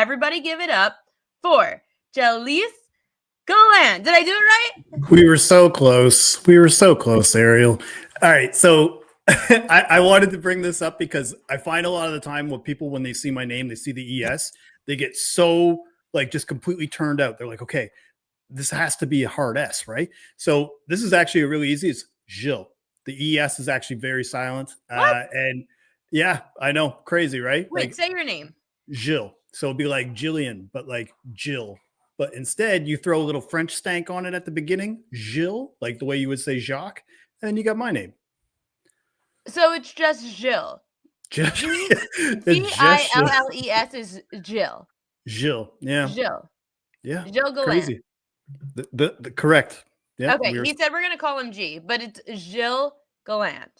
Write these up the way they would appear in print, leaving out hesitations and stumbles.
everybody give it up for Gilles Gallant. Did I do it right? We were so close. We were so close, Ariel. All right. So I wanted to bring this up because I find a lot of the time when people, when they see my name, they see the ES, they get so like just completely turned out. They're like, okay, this has to be a hard S, right? So this is actually a really easy. It's Gilles. The ES is actually very silent. And yeah, I know. Crazy, right? Wait, like, say your name. Gilles. So it'd be like Jillian, but like Jill. But instead, you throw a little French stank on it at the beginning, Gilles, like the way you would say Jacques, and then you got my name. So it's just Gilles. Gilles is Gilles. Gilles, yeah. Gilles. Yeah. Gilles Gallant. Crazy. The correct. Yeah. Okay, he said we're going to call him G, but it's Gilles Gallant.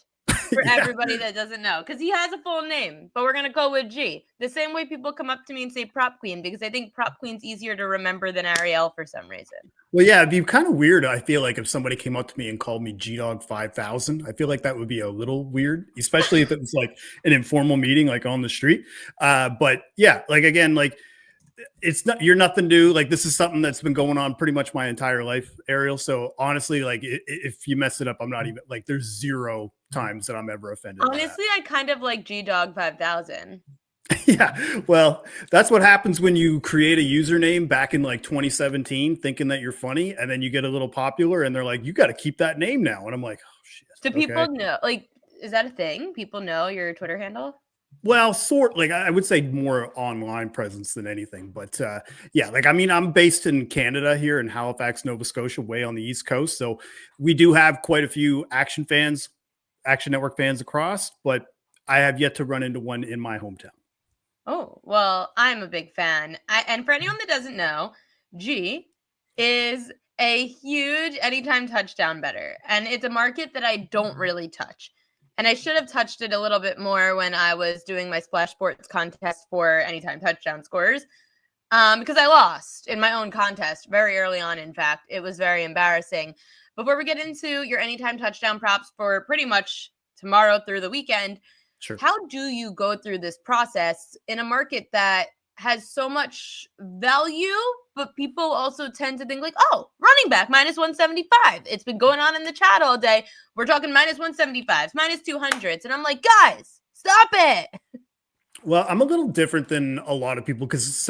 For everybody that doesn't know, because he has a full name, but we're going to go with G. The same way people come up to me and say Prop Queen, because I think Prop Queen's easier to remember than Ariel for some reason. Well, yeah, it'd be kind of weird, I feel like, if somebody came up to me and called me G-Dog 5000. I feel like that would be a little weird, especially if it was like an informal meeting, like on the street. But yeah, like, again, like, it's not, you're nothing new. Like, this is something that's been going on pretty much my entire life, Ariel. So honestly, like, if you mess it up, I'm not even like, there's zero times that I'm ever offended. Honestly, I kind of like G-Dog 5000. Yeah, well, that's what happens when you create a username back in like 2017, thinking that you're funny, and then you get a little popular, and they're like, "You got to keep that name now." And I'm like, "Oh shit." Do people know? Like, is that a thing? People know your Twitter handle? Well, like I would say more online presence than anything, but yeah, like, I mean, I'm based in Canada here in Halifax, Nova Scotia, way on the East Coast, so we do have quite a few Action Network fans across, but I have yet to run into one in my hometown. Oh, well, I'm a big fan. And for anyone that doesn't know, G is a huge anytime touchdown bettor. And it's a market that I don't really touch. And I should have touched it a little bit more when I was doing my Splash Sports contest for anytime touchdown scores. Because I lost in my own contest very early on, in fact. It was very embarrassing. Before we get into your anytime touchdown props for pretty much tomorrow through the weekend, Sure. How do you go through this process in a market that has so much value, but people also tend to think like, oh, running back minus 175. It's been going on in the chat all day. We're talking minus 175s, minus 200s. And I'm like, guys, stop it. Well, I'm a little different than a lot of people because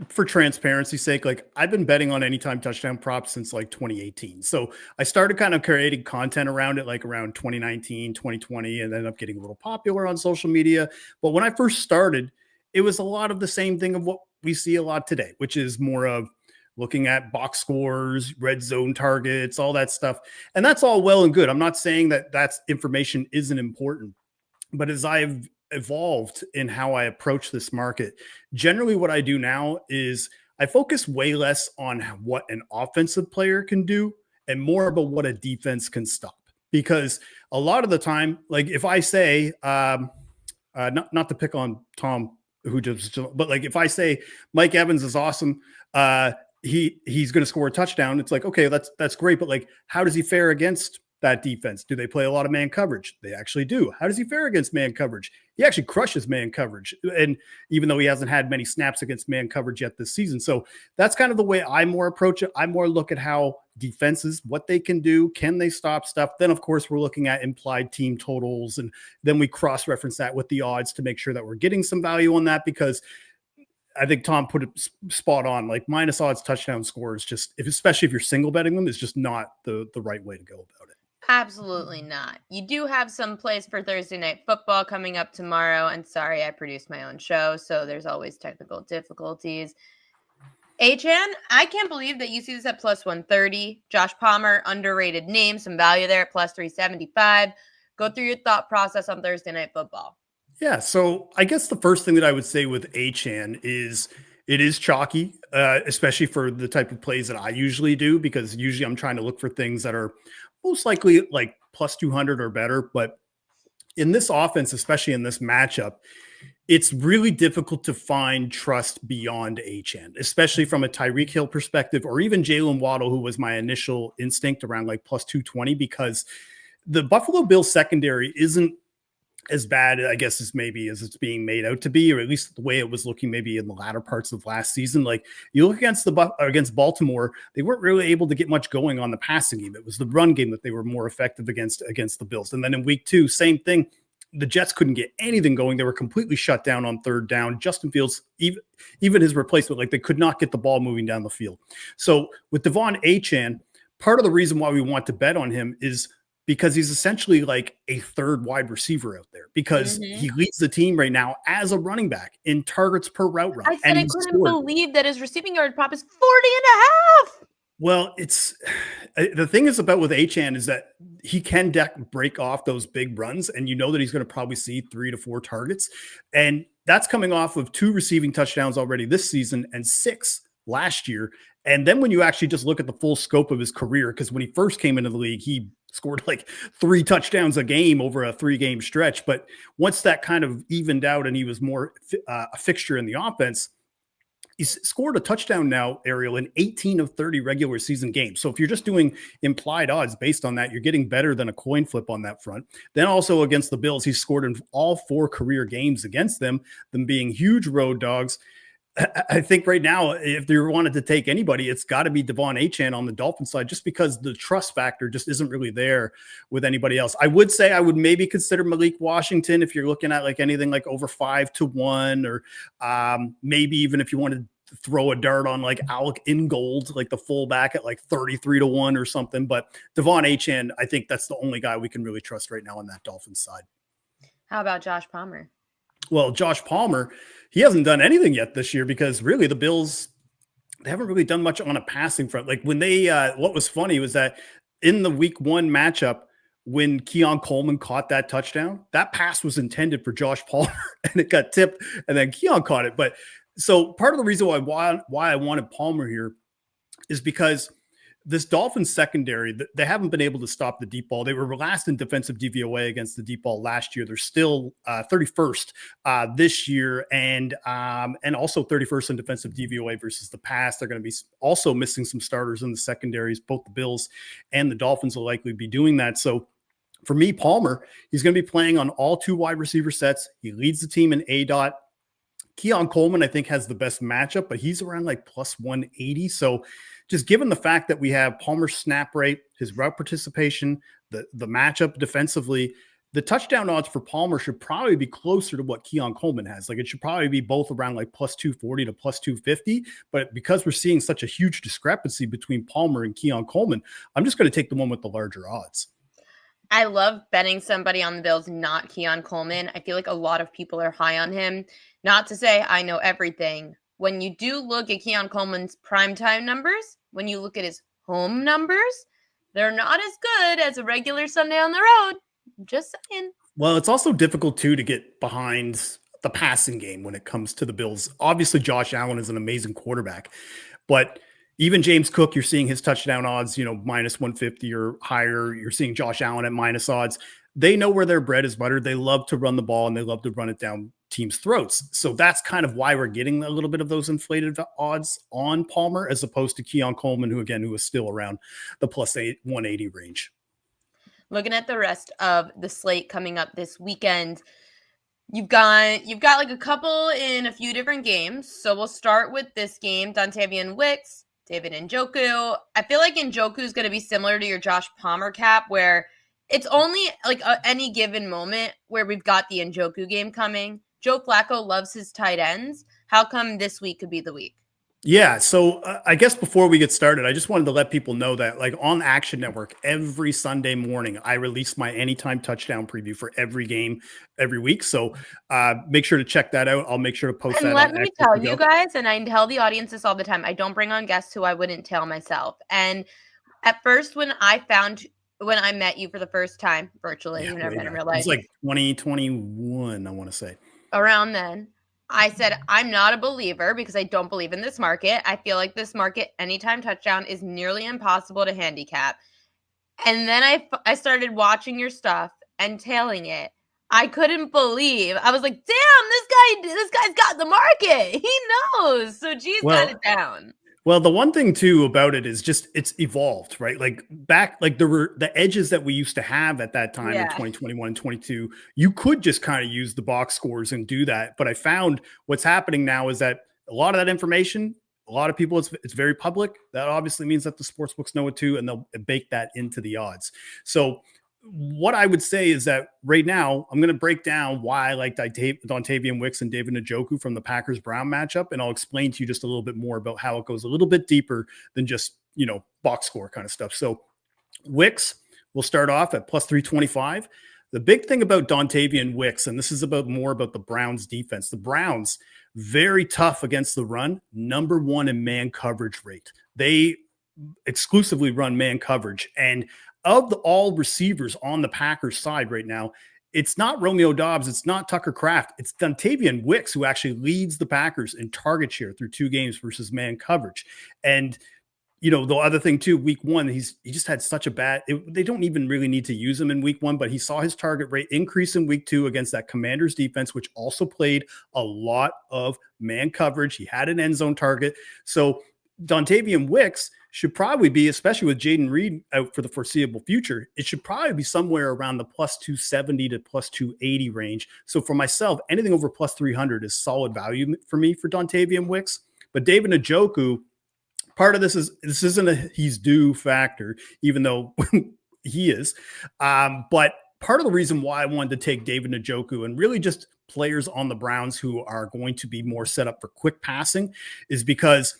for transparency's sake, like, I've been betting on anytime touchdown props since like 2018. So I started kind of creating content around it, like around 2019, 2020, and ended up getting a little popular on social media. But when I first started, it was a lot of the same thing of what we see a lot today, which is more of looking at box scores, red zone targets, all that stuff. And that's all well and good. I'm not saying that that's information isn't important, but as I've evolved in how I approach this market, generally what I do now is I focus way less on what an offensive player can do and more about what a defense can stop. Because a lot of the time, like, if I say, not to pick on Tom, but like, if I say Mike Evans is awesome, he's going to score a touchdown, it's like, okay, that's great, but like, how does he fare against that defense? Do they play a lot of man coverage? They actually do. How does he fare against man coverage? He actually crushes man coverage. And even though he hasn't had many snaps against man coverage yet this season. So that's kind of the way I more approach it. I more look at how defenses, what they can do. Can they stop stuff? Then of course we're looking at implied team totals. And then we cross-reference that with the odds to make sure that we're getting some value on that, because I think Tom put it spot on. Like, minus odds touchdown scores, especially if you're single betting them, is just not the right way to go about it. Absolutely not. You do have some plays for Thursday Night Football coming up tomorrow. And sorry, I produce my own show, so there's always technical difficulties. Achan, I can't believe that you see this at plus 130. Josh Palmer, underrated name, some value there at plus 375. Go through your thought process on Thursday Night Football. Yeah, so I guess the first thing that I would say with Achan is it is chalky, especially for the type of plays that I usually do, because usually I'm trying to look for things that are most likely like plus 200 or better. But in this offense, especially in this matchup, it's really difficult to find trust beyond Achan, especially from a Tyreek Hill perspective, or even Jalen Waddle, who was my initial instinct around like plus 220, because the Buffalo Bills secondary isn't as bad, I guess, as maybe as it's being made out to be, or at least the way it was looking maybe in the latter parts of last season. Like you look against Baltimore, they weren't really able to get much going on the passing game. It was the run game that they were more effective against the Bills. And then in week 2, same thing. The Jets couldn't get anything going. They were completely shut down on third down. Justin Fields, even his replacement, like they could not get the ball moving down the field. So with Devon Achane, part of the reason why we want to bet on him is because he's essentially like a third wide receiver out there because Mm-hmm. he leads the team right now as a running back in targets per route run. I And said I he's couldn't scored. believe that his receiving yard prop is 40 and a half. Well, it's the thing is about with Achan is that he can break off those big runs, and you know that he's going to probably see 3 to 4 targets, and that's coming off of 2 receiving touchdowns already this season and 6 last year. And then when you actually just look at the full scope of his career, because when he first came into the league, he scored like 3 touchdowns a game over a 3-game stretch. But once that kind of evened out and he was more a fixture in the offense, he's scored a touchdown now, Ariel, in 18 of 30 regular season games. So if you're just doing implied odds based on that, you're getting better than a coin flip on that front. Then also against the Bills, he's scored in all 4 career games against them being huge road dogs. I think right now, if you wanted to take anybody, it's got to be Devon Achane on the Dolphins side, just because the trust factor just isn't really there with anybody else. I would say I would maybe consider Malik Washington if you're looking at like anything like over 5-1, or maybe even if you wanted to throw a dart on like Alec Ingold, like the fullback at like 33-1 or something. But Devon Achane, I think that's the only guy we can really trust right now on that Dolphins side. How about Josh Palmer? Well, Josh Palmer, he hasn't done anything yet this year because really the Bills, they haven't really done much on a passing front. Like when they, what was funny was that in the week 1 matchup, when Keon Coleman caught that touchdown, that pass was intended for Josh Palmer and it got tipped and then Keon caught it. But so part of the reason why I wanted Palmer here is because this Dolphins secondary, they haven't been able to stop the deep ball. They were last in defensive DVOA against the deep ball last year. They're still 31st this year, and also 31st in defensive DVOA versus the pass. They're going to be also missing some starters in the secondaries. Both the Bills and the Dolphins will likely be doing that. So for me, Palmer, he's going to be playing on all 2 wide receiver sets. He leads the team in ADOT. Keon Coleman, I think, has the best matchup, but he's around like plus 180. So just given the fact that we have Palmer's snap rate, his route participation, the matchup defensively, the touchdown odds for Palmer should probably be closer to what Keon Coleman has. Like it should probably be both around like plus 240 to plus 250. But because we're seeing such a huge discrepancy between Palmer and Keon Coleman, I'm just going to take the one with the larger odds. I love betting somebody on the Bills, not Keon Coleman. I feel like a lot of people are high on him. Not to say I know everything. When you do look at Keon Coleman's primetime numbers, when you look at his home numbers, they're not as good as a regular Sunday on the road. Just saying. Well, it's also difficult, too, to get behind the passing game when it comes to the Bills. Obviously, Josh Allen is an amazing quarterback, but even James Cook, you're seeing his touchdown odds, minus 150 or higher. You're seeing Josh Allen at minus odds. They know where their bread is buttered. They love to run the ball and they love to run it down teams' throats. So that's kind of why we're getting a little bit of those inflated odds on Palmer as opposed to Keon Coleman, who is still around the plus 180 range. Looking at the rest of the slate coming up this weekend, you've got like a couple in a few different games. So we'll start with this game, Dontavian Wicks, David Njoku. I feel like Njoku is going to be similar to your Josh Palmer cap, where it's only like any given moment where we've got the Njoku game coming. Joe Flacco loves his tight ends. How come this week could be the week? Yeah. So I guess before we get started, I just wanted to let people know that like on Action Network, every Sunday morning, I release my anytime touchdown preview for every game every week. So make sure to check that out. I'll make sure to post that. Let me tell you guys, and I tell the audience this all the time, I don't bring on guests who I wouldn't tell myself. And at first, when I met you for the first time virtually, you've never met in real life. It's like 2021, I want to say. Around then, I said, I'm not a believer because I don't believe in this market. I feel like this market, anytime touchdown, is nearly impossible to handicap. And then I started watching your stuff and tailing it. I couldn't believe. I was like, damn, this guy's got the market. He knows. So G's got it down. Well, the one thing too about it is just it's evolved, right? Like back, like there were the edges that we used to have at that time in Yeah. 2021 and 22. You could just kind of use the box scores and do that. But I found what's happening now is that a lot of that information, a lot of people, it's very public. That obviously means that the sports books know it too, and they'll bake that into the odds. So what I would say is that right now, I'm going to break down why I like Dontavian Wicks and David Njoku from the Packers Brown matchup. And I'll explain to you just a little bit more about how it goes a little bit deeper than just, box score kind of stuff. So Wicks will start off at plus 325. The big thing about Dontavian Wicks, and this is more about the Browns defense, the Browns, very tough against the run, number one in man coverage rate. They exclusively run man coverage. And of all receivers on the Packers side right now, it's not Romeo Doubs, it's not Tucker Kraft, it's Dontavian Wicks who actually leads the Packers in target share through 2 games versus man coverage. And the other thing too, week 1, he just had such a they don't even really need to use him in week 1, but he saw his target rate increase in week 2 against that Commanders defense, which also played a lot of man coverage. He had an end zone target. So Dontavian Wicks should probably be, especially with Jaden Reed out for the foreseeable future, it should probably be somewhere around the plus 270 to plus 280 range. So for myself, anything over plus 300 is solid value for me for Dontavian Wicks. But David Njoku, part of this isn't a he's due factor, even though he is. But part of the reason why I wanted to take David Njoku and really just players on the Browns who are going to be more set up for quick passing is because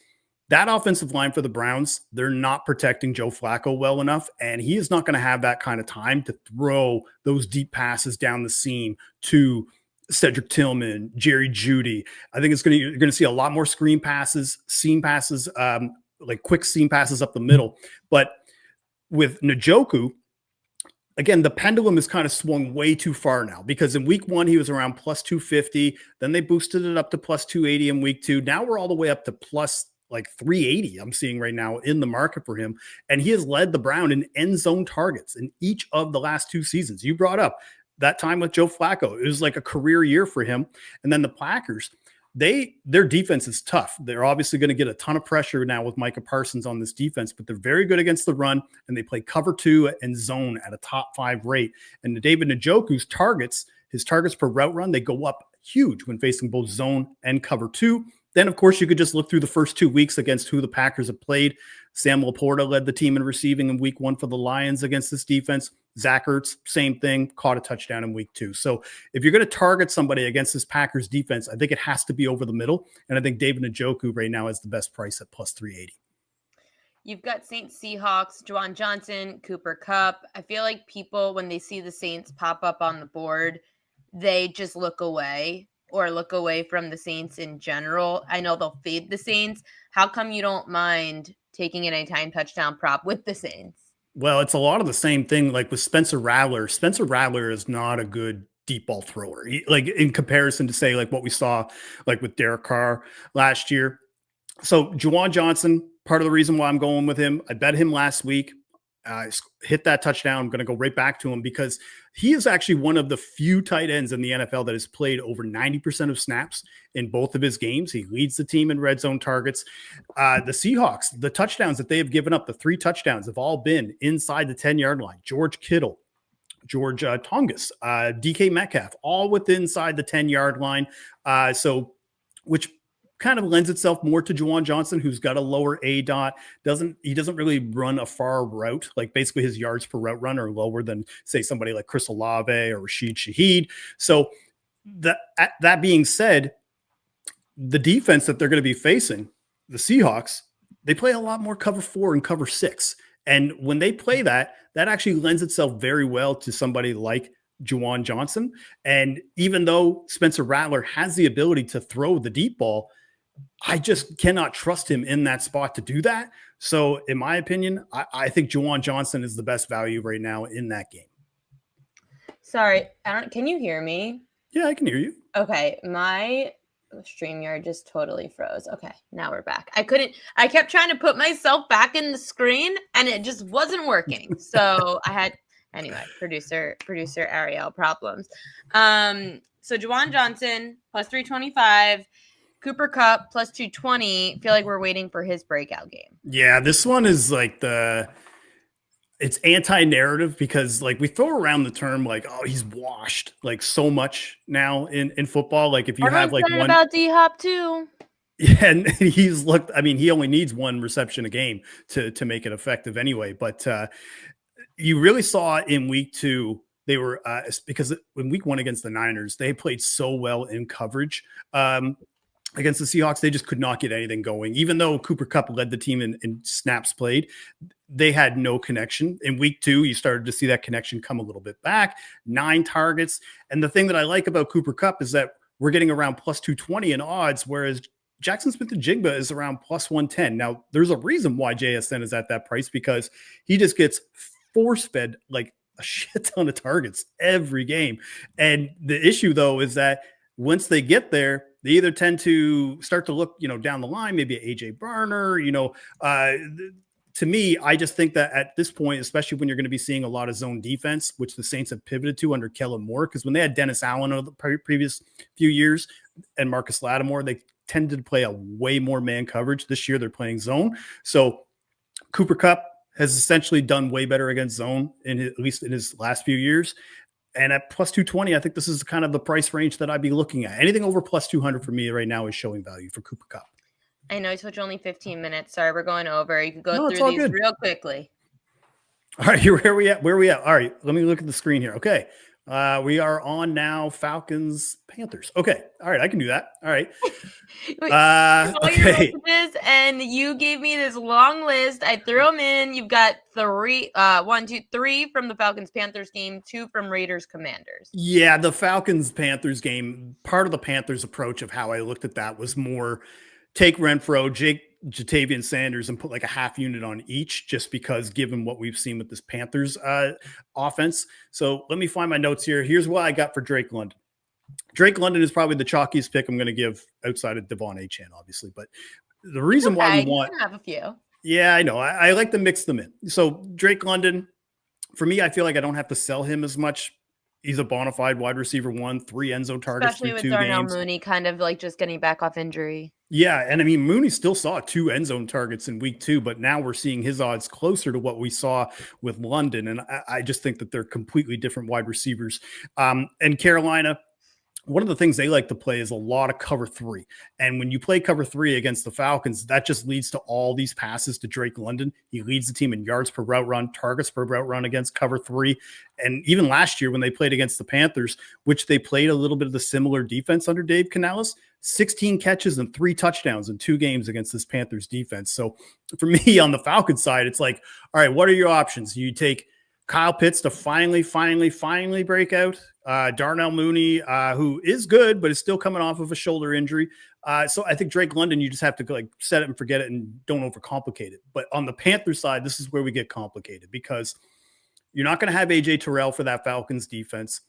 that offensive line for the Browns, they're not protecting Joe Flacco well enough, and he is not going to have that kind of time to throw those deep passes down the seam to Cedric Tillman, Jerry Jeudy. I think you're going to see a lot more screen passes, seam passes, like quick seam passes up the middle. But with Njoku, again, the pendulum has kind of swung way too far now because in week 1, he was around plus 250. Then they boosted it up to plus 280 in week 2. Now we're all the way up to plus like 380 I'm seeing right now in the market for him. And he has led the Brown in end zone targets in each of the last 2 seasons. You brought up that time with Joe Flacco. It was like a career year for him. And then the Packers, their defense is tough. They're obviously going to get a ton of pressure now with Micah Parsons on this defense, but they're very good against the run, and they play cover 2 and zone at a top 5 rate. And the David Njoku's his targets per route run, they go up huge when facing both zone and cover 2. Then, of course, you could just look through the first 2 weeks against who the Packers have played. Sam Laporta led the team in receiving in week 1 for the Lions against this defense. Zach Ertz, same thing, caught a touchdown in week 2. So if you're going to target somebody against this Packers defense, I think it has to be over the middle. And I think David Njoku right now is the best price at plus 380. You've got Saints Seahawks, Juwan Johnson, Cooper Kupp. I feel like people, when they see the Saints pop up on the board, they just look away or look away from the Saints in general. I know they'll fade the Saints. How come you don't mind taking an anytime touchdown prop with the Saints? Well, it's a lot of the same thing like with Spencer Rattler. Spencer Rattler is not a good deep ball thrower. Like in comparison to say like what we saw like with Derek Carr last year. So Juwan Johnson, part of the reason why I'm going with him, I bet him last week. Hit that touchdown. I'm going to go right back to him because he is actually one of the few tight ends in the NFL that has played over 90% of snaps in both of his games. He leads the team in red zone targets. The Seahawks, the touchdowns that they have given up, the 3 touchdowns have all been inside the 10-yard line. George Kittle, George Tongas, DK Metcalf, all within inside the 10-yard line. Which kind of lends itself more to Juwan Johnson, who's got a lower A dot. He doesn't really run a far route. Like basically his yards per route run are lower than say somebody like Chris Olave or Rashid Shaheed. So that being said, the defense that they're going to be facing, the Seahawks, they play a lot more cover 4 and cover 6. And when they play that actually lends itself very well to somebody like Juwan Johnson. And even though Spencer Rattler has the ability to throw the deep ball, I just cannot trust him in that spot to do that. So in my opinion, I think Juwan Johnson is the best value right now in that game. Sorry, can you hear me? Yeah, I can hear you. Okay, my StreamYard just totally froze. Okay, now we're back. I kept trying to put myself back in the screen and it just wasn't working. So anyway, producer Ariel problems. So Juwan Johnson plus 325. Cooper Kupp plus 220. Feel like we're waiting for his breakout game. Yeah, this one is like it's anti-narrative because like we throw around the term like, oh, he's washed like so much now in football. Like if you have Everyone's like said it one, about D-Hop too. yeah, and he's looked, I mean, he only needs one reception a game to make it effective anyway. But you really saw in week 2, they were because in week 1 against the Niners, they played so well in coverage. Against the Seahawks, they just could not get anything going. Even though Cooper Kupp led the team in snaps played, they had no connection. In week 2, you started to see that connection come a little bit back, 9 targets. And the thing that I like about Cooper Kupp is that we're getting around plus 220 in odds, whereas Jackson Smith-Njigba is around plus 110. Now, there's a reason why JSN is at that price because he just gets force-fed like a shit ton of targets every game. And the issue, though, is that once they get there, they either tend to start to look, down the line, maybe AJ Barner, to me, I just think that at this point, especially when you're going to be seeing a lot of zone defense, which the Saints have pivoted to under Kellen Moore, because when they had Dennis Allen over the previous few years and Marcus Lattimore, they tended to play a way more man coverage. This year, they're playing zone. So Cooper Kupp has essentially done way better against zone, at least in his last few years. And at plus 220, I think this is kind of the price range that I'd be looking at. Anything over plus 200 for me right now is showing value for Cooper Kupp. I know it's only 15 minutes. Sorry, we're going over. You can go No, it's through all these good. real quickly. All right, where are we at? All right, let me look at the screen here. Okay. We are on now Falcons, Panthers. Okay. All right, I can do that. All right. Wait, all your Okay. messages, and you gave me this long list. I threw them in. You've got 3, 1, 2, 3 from the Falcons Panthers game, 2 from Raiders Commanders. Yeah, the Falcons Panthers game, part of the Panthers approach of how I looked at that was more take Renfro, Jatavian Sanders, and put like a half unit on each, just because given what we've seen with this Panthers offense. So let me find my notes here. Here's what I got for Drake London. Drake London is probably the chalkiest pick I'm going to give outside of Devon Achane, obviously. But the reason why we want, you can have a few. Yeah, I know. I like to mix them in. So Drake London, for me, I feel like I don't have to sell him as much. He's a bona fide wide receiver 1, 3 end zone targets, especially with 2 Darnell games. Mooney kind of like just getting back off injury. Yeah, and I mean, Mooney still saw 2 end zone targets in week 2, but now we're seeing his odds closer to what we saw with London, and I just think that they're completely different wide receivers. And Carolina, one of the things they like to play is a lot of cover 3. And when you play cover 3 against the Falcons, that just leads to all these passes to Drake London. He leads the team in yards per route run, targets per route run against cover 3. And even last year when they played against the Panthers, which they played a little bit of the similar defense under Dave Canales, 16 catches and 3 touchdowns in 2 games against this Panthers defense. So for me on the Falcons side, it's like, all right, what are your options? You take Kyle Pitts to finally break out. Darnell Mooney, who is good, but is still coming off of a shoulder injury. So I think Drake London, you just have to like set it and forget it and don't overcomplicate it. But on the Panthers side, this is where we get complicated because you're not going to have AJ Terrell for that Falcons defense.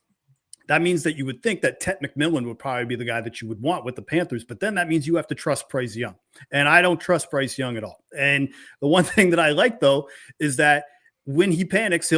That means that you would think that Ted McMillan would probably be the guy that you would want with the Panthers, but then that means you have to trust Bryce Young. And I don't trust Bryce Young at all. And the one thing that I like, though, is that when he panics,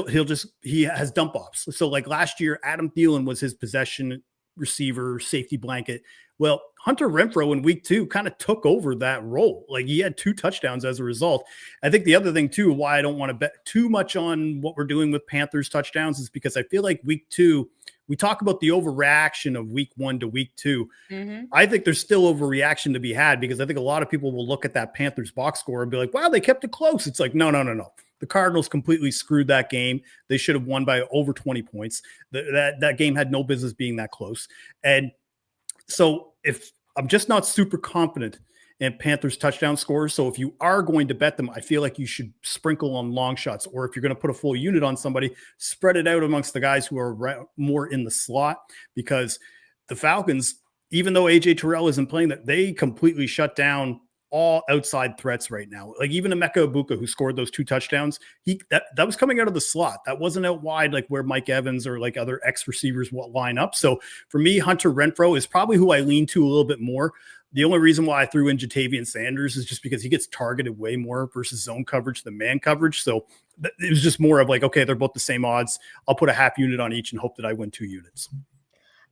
he has dump offs. So like last year, Adam Thielen was his possession receiver, safety blanket. Well, Hunter Renfrow in week 2 kind of took over that role. Like he had 2 touchdowns as a result. I think the other thing too, why I don't want to bet too much on what we're doing with Panthers touchdowns is because I feel like week 2, we talk about the overreaction of week 1 to week 2. Mm-hmm. I think there's still overreaction to be had because I think a lot of people will look at that Panthers box score and be like, wow, they kept it close. It's like, no. The Cardinals completely screwed that game. They should have won by over 20 points. That game had no business being that close. And so if I'm just not super confident in Panthers touchdown scores, so if you are going to bet them, I feel like you should sprinkle on long shots, or if you're going to put a full unit on somebody, spread it out amongst the guys who are more in the slot, because the Falcons, even though AJ Terrell isn't playing, that they completely shut down all outside threats right now. Like even Emeka Egbuka, who scored those 2 touchdowns, that was coming out of the slot. That wasn't out wide like where Mike Evans or like other X receivers will line up. So for me, Hunter Renfrow is probably who I lean to a little bit more. The only reason why I threw in Jatavian Sanders is just because he gets targeted way more versus zone coverage than man coverage. So it was just more of like, okay, they're both the same odds. I'll put a half unit on each and hope that I win 2 units.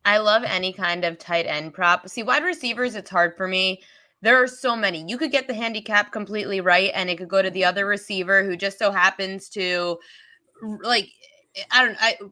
I love any kind of tight end prop. See, wide receivers, it's hard for me. There are so many. You could get the handicap completely right, and it could go to the other receiver who just so happens to like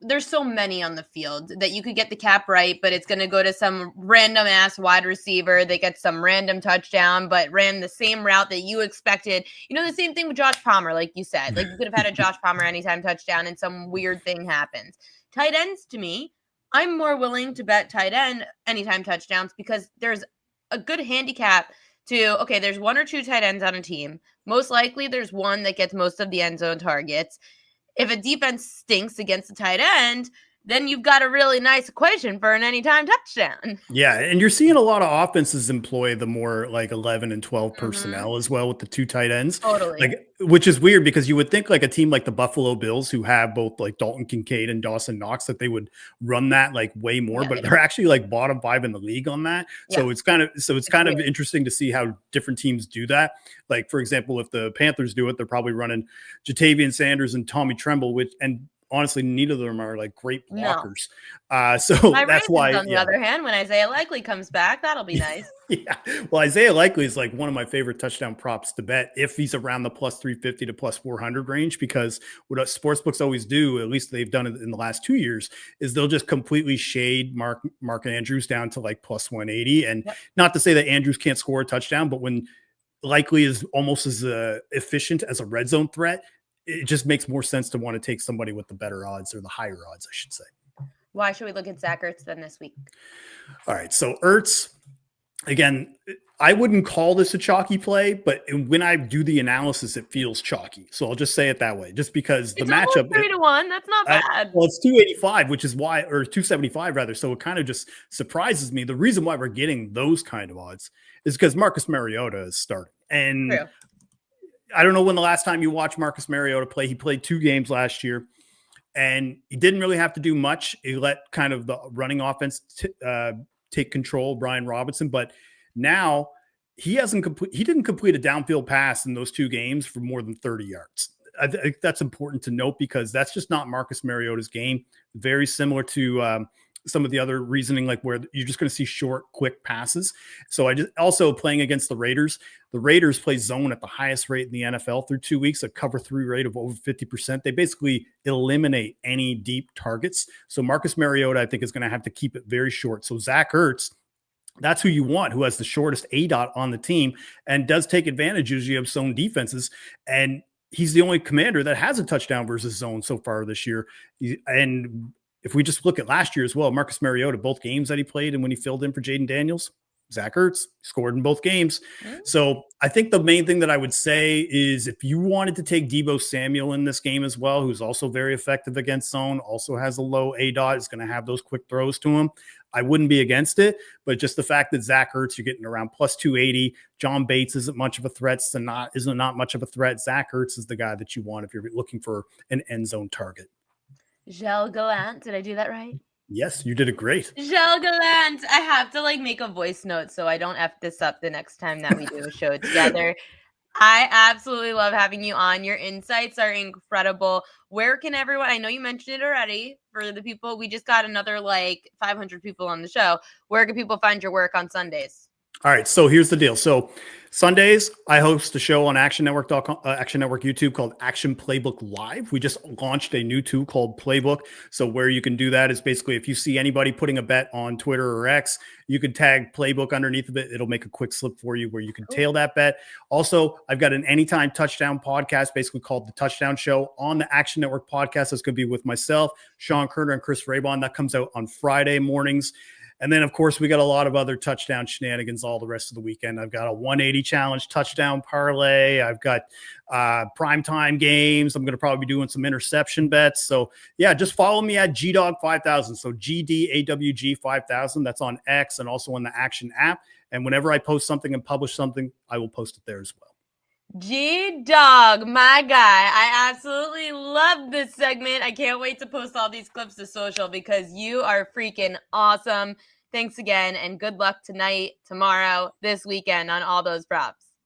there's so many on the field that you could get the cap right, but it's going to go to some random ass wide receiver that gets some random touchdown but ran the same route that you expected. The same thing with Josh Palmer, like you said. Like, you could have had a Josh Palmer anytime touchdown and some weird thing happens. Tight ends, to me, I'm more willing to bet tight end anytime touchdowns because there's a good handicap to, okay, there's one or two tight ends on a team. Most likely there's one that gets most of the end zone targets. If a defense stinks against the tight end, then you've got a really nice equation for an anytime touchdown. Yeah, and you're seeing a lot of offenses employ the more like 11 and 12 Mm-hmm. personnel as well with the two tight ends. Totally. Like, which is weird because you would think like a team like the Buffalo Bills who have both like Dalton Kincaid and Dawson Knox that they would run that like way more, Yeah, they but they're don't. actually like bottom 5 in the league on that. Yeah, So it's it's kind of weird. interesting to see how different teams do that. Like, for example, if the Panthers do it, they're probably running Jatavian Sanders and Tommy Tremble, which, and honestly, neither of them are like great No. blockers. So My that's Ravens, why, on the yeah. other hand, when Isaiah Likely comes back, that'll be nice. Yeah. Well, Isaiah Likely is like one of my favorite touchdown props to bet if he's around the plus 350 to plus 400 range, because what sportsbooks always do, at least they've done it in the last 2 years, is they'll just completely shade Mark Andrews down to like plus 180. And Yep. not to say that Andrews can't score a touchdown, but when Likely is almost as efficient as a red zone threat, it just makes more sense to want to take somebody with the better odds, or the higher odds, I should say. Why should we look at Zach Ertz then this week? All right. So Ertz, again, I wouldn't call this a chalky play, but when I do the analysis, it feels chalky. So I'll just say it that way, just because the It's almost matchup, 3-1. That's not bad. well, it's 285, which is why, or 275 rather. So it kind of just surprises me. The reason why we're getting those kind of odds is because Marcus Mariota is starting. And True. I don't know when the last time you watched Marcus Mariota play. He played 2 games last year, and he didn't really have to do much. He let kind of the running offense take control, Brian Robinson, but now he didn't complete a downfield pass in those 2 games for more than 30 yards. I think that's important to note because that's just not Marcus Mariota's game. Very similar to some of the other reasoning, like where you're just going to see short, quick passes. So I just also playing against the Raiders. The Raiders play zone at the highest rate in the NFL through 2 weeks, a cover 3 rate of over 50%. They basically eliminate any deep targets. So Marcus Mariota, I think, is going to have to keep it very short. So Zach Ertz, that's who you want, who has the shortest ADOT on the team and does take advantage usually of zone defenses. And he's the only commander that has a touchdown versus zone so far this year. And if we just look at last year as well, Marcus Mariota, both games that he played and when he filled in for Jaden Daniels, Zach Ertz scored in both games. Mm. So I think the main thing that I would say is if you wanted to take Deebo Samuel in this game as well, who's also very effective against zone, also has a low ADOT, is going to have those quick throws to him, I wouldn't be against it. But just the fact that Zach Ertz, you're getting around plus 280. John Bates isn't much of a threat. Isn't not much of a threat. Zach Ertz is the guy that you want if you're looking for an end zone target. Gilles Gallant. Did I do that right? Yes, you did it great. Gilles Gallant. I have to make a voice note so I don't F this up the next time that we do a show together. I absolutely love having you on. Your insights are incredible. Where can everyone, I know you mentioned it already for the people, we just got another 500 people on the show. Where can people find your work on Sundays? All right, so here's the deal. So Sundays, I host a show on Action Network YouTube called Action Playbook Live. We just launched a new tool called Playbook. So where you can do that is basically if you see anybody putting a bet on Twitter or X, you can tag Playbook underneath of it. It'll make a quick slip for you where you can tail that bet. Also, I've got an anytime touchdown podcast, basically called The Touchdown Show on the Action Network podcast. That's going to be with myself, Sean Kerner, and Chris Raybon. That comes out on Friday mornings. And then, of course, we got a lot of other touchdown shenanigans all the rest of the weekend. I've got a 180 challenge touchdown parlay. I've got primetime games. I'm going to probably be doing some interception bets. So, yeah, just follow me at GDawg5000. So GDAWG 5000. That's on X and also on the Action app. And whenever I post something and publish something, I will post it there as well. G-Dog, my guy. I absolutely love this segment. I can't wait to post all these clips to social because you are freaking awesome. Thanks again, and good luck tonight, tomorrow, this weekend on all those props.